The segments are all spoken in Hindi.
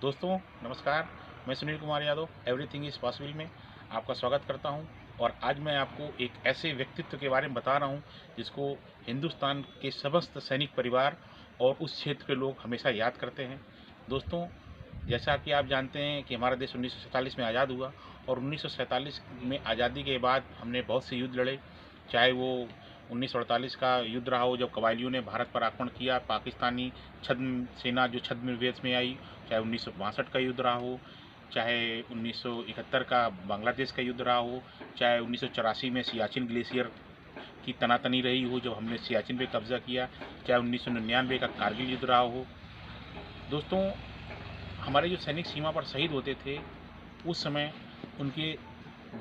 दोस्तों नमस्कार। मैं Sunil Kumar Yadav everything is possible में आपका स्वागत करता हूं। और आज मैं आपको एक ऐसे व्यक्तित्व के बारे में बता रहा हूं जिसको हिंदुस्तान के समस्त सैनिक परिवार और उस क्षेत्र के लोग हमेशा याद करते हैं। दोस्तों, जैसा कि आप जानते हैं कि हमारा देश 1947 में आज़ाद हुआ और 1947 में आज़ादी के बाद हमने बहुत से युद्ध लड़े। चाहे वो 1948 का युद्ध रहा हो जब कबायलियों ने भारत पर आक्रमण किया, पाकिस्तानी छद्म सेना जो छद्म वेश में आई, चाहे 1962 का युद्ध रहा हो, चाहे 1971 का बांग्लादेश का युद्ध रहा हो, चाहे 1984 में सियाचिन ग्लेशियर की तनातनी रही हो जब हमने सियाचिन पे कब्जा किया, चाहे 1999 का कारगिल युद्ध रहा हो। दोस्तों, हमारे जो सैनिक सीमा पर शहीद होते थे उस समय उनके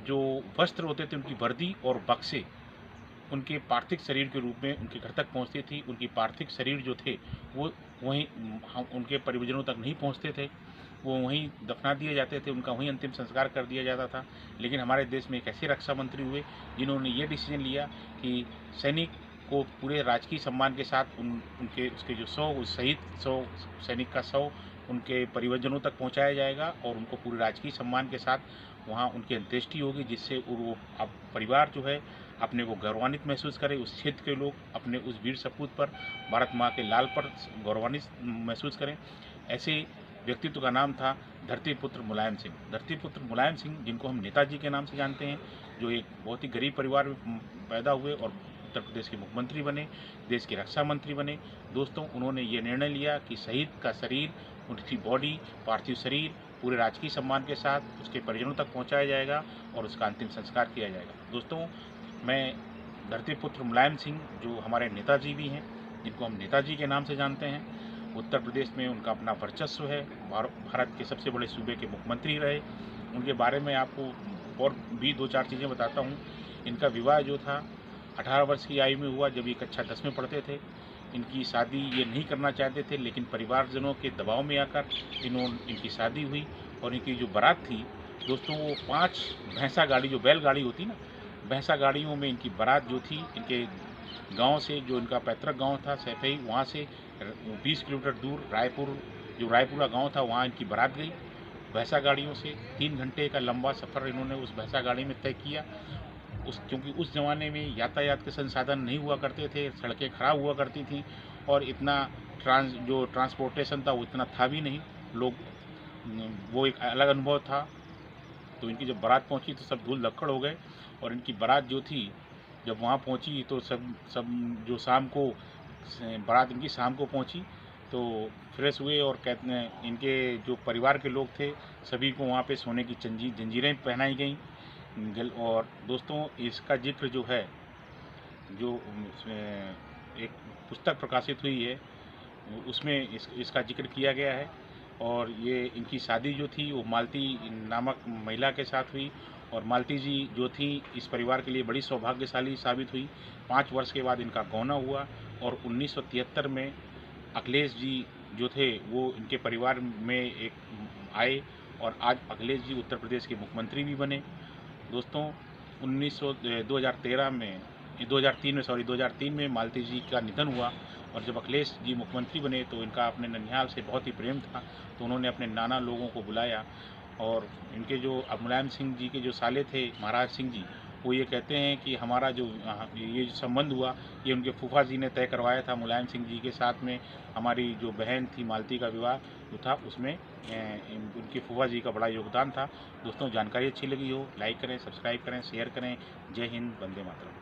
जो वस्त्र होते थे, उनकी वर्दी और बक्से उनके पार्थिव शरीर के रूप में उनके घर तक पहुंचती थी। उनकी पार्थिव शरीर जो थे वो वहीं हम उनके परिजनों तक नहीं पहुंचते थे, वो वहीं दफना दिए जाते थे, उनका वहीं अंतिम संस्कार कर दिया जाता था। लेकिन हमारे देश में एक ऐसे रक्षा मंत्री हुए जिन्होंने ये डिसीजन लिया कि सैनिक को पूरे राजकीय सम्मान के साथ उनके उसके जो उस शहीद सैनिक का शव उनके परिजनों तक पहुंचाया जाएगा और उनको पूरे राजकीय सम्मान के साथ वहाँ उनकी अंत्येष्टि होगी, जिससे वो अब परिवार जो है अपने को गौरवान्वित महसूस करे, उस क्षेत्र के लोग अपने उस वीर सपूत पर, भारत माँ के लाल पर गौरवान्वित महसूस करें। ऐसे व्यक्तित्व का नाम था धरतीपुत्र मुलायम सिंह। धरतीपुत्र मुलायम सिंह, जिनको हम नेताजी के नाम से जानते हैं, जो एक बहुत ही गरीब परिवार में पैदा हुए और उत्तर प्रदेश के मुख्यमंत्री बने, देश के रक्षा मंत्री बने। दोस्तों, उन्होंने ये निर्णय लिया कि शहीद का शरीर, उनकी बॉडी, पार्थिव शरीर पूरे राजकीय सम्मान के साथ उसके परिजनों तक पहुंचाया जाएगा और उसका अंतिम संस्कार किया जाएगा। दोस्तों, मैं धरतीपुत्र मुलायम सिंह, जो हमारे नेताजी भी हैं, जिनको हम नेताजी के नाम से जानते हैं, उत्तर प्रदेश में उनका अपना वर्चस्व है, भारत के सबसे बड़े सूबे के मुख्यमंत्री रहे। उनके बारे में आपको और भी दो चार चीज़ें बताता हूँ। इनका विवाह जो था 18 वर्ष की आयु में हुआ, जब ये कक्षा 10 में पढ़ते थे। इनकी शादी ये नहीं करना चाहते थे, लेकिन परिवारजनों के दबाव में आकर इनकी शादी हुई। और इनकी जो बारात थी दोस्तों, वो 5 भैंसा गाड़ी, जो बैलगाड़ी होती ना, भैंसा गाड़ियों में इनकी बारात जो थी, इनके गांव से, जो इनका पैतृक गांव था सैफई, वहाँ से 20 किलोमीटर दूर रायपुर, जो रायपुर का गाँव था, वहाँ इनकी बारात गई भैंसा गाड़ियों से। 3 घंटे का लंबा सफ़र इन्होंने उस भैंसा गाड़ी में तय किया। क्योंकि उस ज़माने में यातायात के संसाधन नहीं हुआ करते थे, सड़कें खराब हुआ करती थी और इतना ट्रांसपोर्टेशन था वो इतना था भी नहीं। लोग वो एक अलग अनुभव था। तो इनकी जब बारात पहुंची तो सब धूल धक्कड़ हो गए। और इनकी बारात जो थी जब वहाँ पहुंची तो सब सब जो शाम को बारात इनकी शाम को पहुंची तो फ्रेश हुए और कहते हैं इनके जो परिवार के लोग थे सभी को वहाँ पे सोने की जंजीरें पहनाई गई। और दोस्तों, इसका जिक्र जो है, जो एक पुस्तक प्रकाशित हुई है उसमें इसका जिक्र किया गया है। और ये इनकी शादी जो थी वो मालती नामक महिला के साथ हुई। और मालती जी जो थी इस परिवार के लिए बड़ी सौभाग्यशाली साबित हुई। 5 वर्ष के बाद इनका गौना हुआ और 1973 में अखिलेश जी जो थे वो इनके परिवार में एक आए और आज अखिलेश जी उत्तर प्रदेश के मुख्यमंत्री भी बने। दोस्तों, 2013 में 2003 में मालती जी का निधन हुआ और जब अखिलेश जी मुख्यमंत्री बने तो इनका अपने ननिहाल से बहुत ही प्रेम था, तो उन्होंने अपने नाना लोगों को बुलाया। और इनके जो मुलायम सिंह जी के जो साले थे महाराज सिंह जी, वो ये कहते हैं कि हमारा जो ये जो संबंध हुआ ये उनके फूफा जी ने तय करवाया था। मुलायम सिंह जी के साथ में हमारी जो बहन थी मालती का विवाह जो था उसमें उनके फूफा जी का बड़ा योगदान था। दोस्तों, जानकारी अच्छी लगी हो लाइक करें, सब्सक्राइब करें, शेयर करें। जय हिंद, वंदे मातरम।